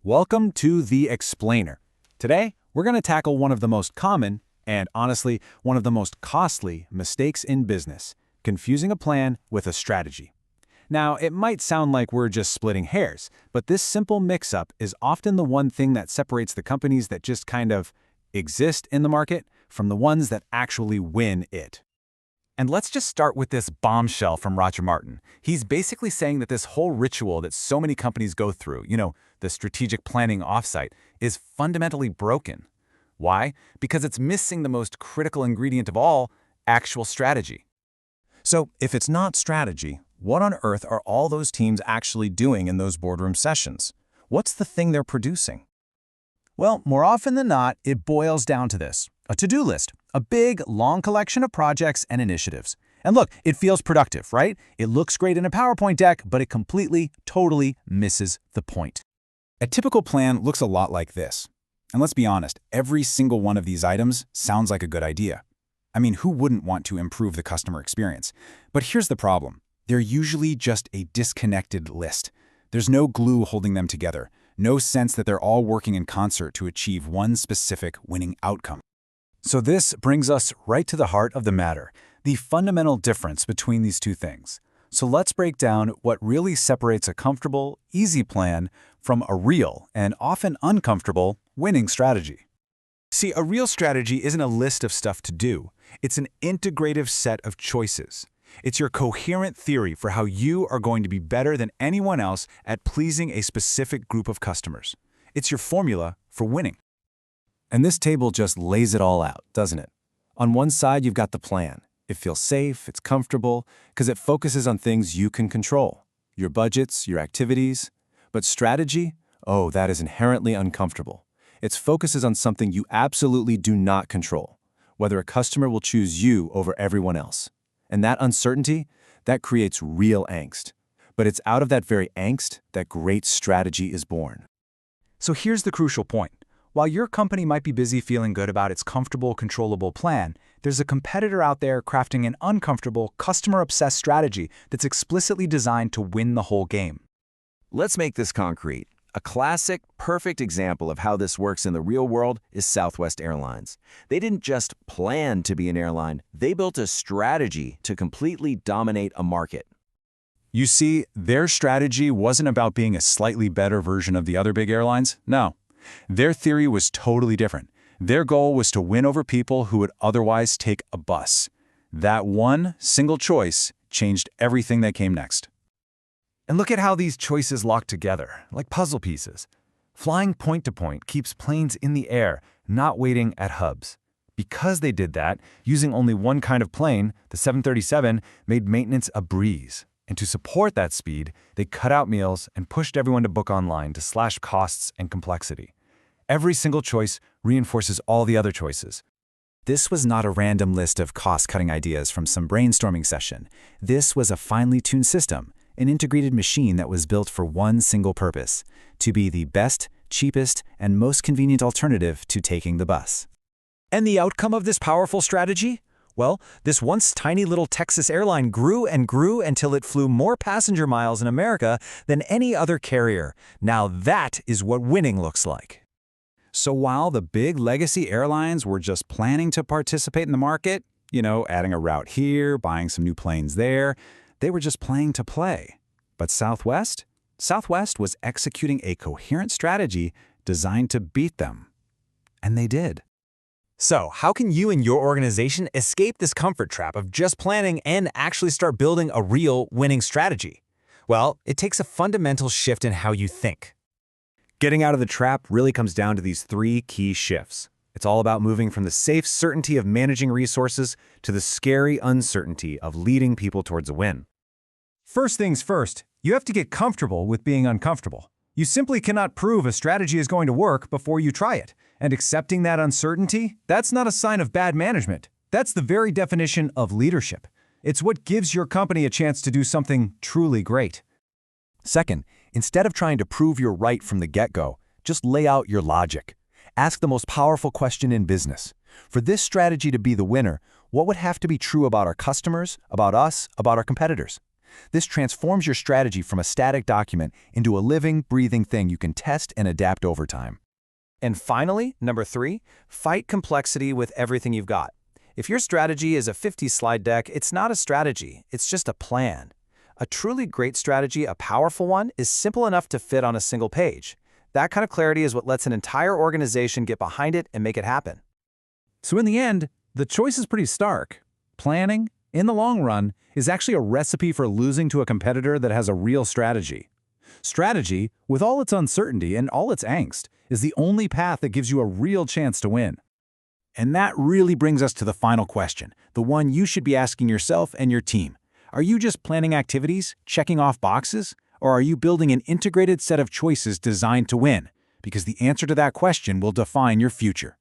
Welcome to The Explainer. Today, we're going to tackle one of the most common, and honestly, one of the most costly mistakes in business, confusing a plan with a strategy. Now, it might sound like we're just splitting hairs, but this simple mix-up is often the one thing that separates the companies that just kind of exist in the market from the ones that actually win it. And let's just start with this bombshell from Roger Martin. He's basically saying that this whole ritual that so many companies go through, the strategic planning offsite, is fundamentally broken. Why? Because it's missing the most critical ingredient of all, actual strategy. So, if it's not strategy, what on earth are all those teams actually doing in those boardroom sessions? What's the thing they're producing? Well, more often than not, it boils down to this: a to-do list, a big, long collection of projects and initiatives. And look, it feels productive, right? It looks great in a PowerPoint deck, but it completely, totally misses the point. A typical plan looks a lot like this. And let's be honest, every single one of these items sounds like a good idea. I mean, who wouldn't want to improve the customer experience? But here's the problem. They're usually just a disconnected list. There's no glue holding them together, no sense that they're all working in concert to achieve one specific winning outcome. So this brings us right to the heart of the matter, the fundamental difference between these two things. So let's break down what really separates a comfortable, easy plan from a real and often uncomfortable winning strategy. See, a real strategy isn't a list of stuff to do. It's an integrative set of choices. It's your coherent theory for how you are going to be better than anyone else at pleasing a specific group of customers. It's your formula for winning. And this table just lays it all out, doesn't it? On one side, you've got the plan. It feels safe, it's comfortable, because it focuses on things you can control. Your budgets, your activities. But strategy? Oh, that is inherently uncomfortable. It focuses on something you absolutely do not control, whether a customer will choose you over everyone else. And that uncertainty, that creates real angst. But it's out of that very angst that great strategy is born. So here's the crucial point. While your company might be busy feeling good about its comfortable, controllable plan, there's a competitor out there crafting an uncomfortable, customer-obsessed strategy that's explicitly designed to win the whole game. Let's make this concrete. A classic, perfect example of how this works in the real world is Southwest Airlines. They didn't just plan to be an airline, they built a strategy to completely dominate a market. You see, their strategy wasn't about being a slightly better version of the other big airlines. No. Their theory was totally different. Their goal was to win over people who would otherwise take a bus. That one single choice changed everything that came next. And look at how these choices lock together, like puzzle pieces. Flying point to point keeps planes in the air, not waiting at hubs. Because they did that, using only one kind of plane, the 737, made maintenance a breeze. And to support that speed, they cut out meals and pushed everyone to book online to slash costs and complexity. Every single choice reinforces all the other choices. This was not a random list of cost-cutting ideas from some brainstorming session. This was a finely tuned system, an integrated machine that was built for one single purpose: to be the best, cheapest, and most convenient alternative to taking the bus. And the outcome of this powerful strategy? Well, this once tiny little Texas airline grew and grew until it flew more passenger miles in America than any other carrier. Now that is what winning looks like. So while the big legacy airlines were just planning to participate in the market, adding a route here, buying some new planes there, they were just playing to play. But Southwest was executing a coherent strategy designed to beat them. And they did. So, how can you and your organization escape this comfort trap of just planning and actually start building a real winning strategy? Well, it takes a fundamental shift in how you think. Getting out of the trap really comes down to these three key shifts. It's all about moving from the safe certainty of managing resources to the scary uncertainty of leading people towards a win. First things first, you have to get comfortable with being uncomfortable. You simply cannot prove a strategy is going to work before you try it. And accepting that uncertainty, that's not a sign of bad management. That's the very definition of leadership. It's what gives your company a chance to do something truly great. Second, instead of trying to prove you're right from the get-go, just lay out your logic. Ask the most powerful question in business. For this strategy to be the winner, what would have to be true about our customers, about us, about our competitors? This transforms your strategy from a static document into a living, breathing thing you can test and adapt over time. And finally, number 3, fight complexity with everything you've got. If your strategy is a 50-slide deck, it's not a strategy, it's just a plan. A truly great strategy, a powerful one, is simple enough to fit on a single page. That kind of clarity is what lets an entire organization get behind it and make it happen. So in the end, the choice is pretty stark. Planning, in the long run, is actually a recipe for losing to a competitor that has a real strategy. Strategy, with all its uncertainty and all its angst, is the only path that gives you a real chance to win. And that really brings us to the final question, the one you should be asking yourself and your team. Are you just planning activities, checking off boxes, or are you building an integrated set of choices designed to win? Because the answer to that question will define your future.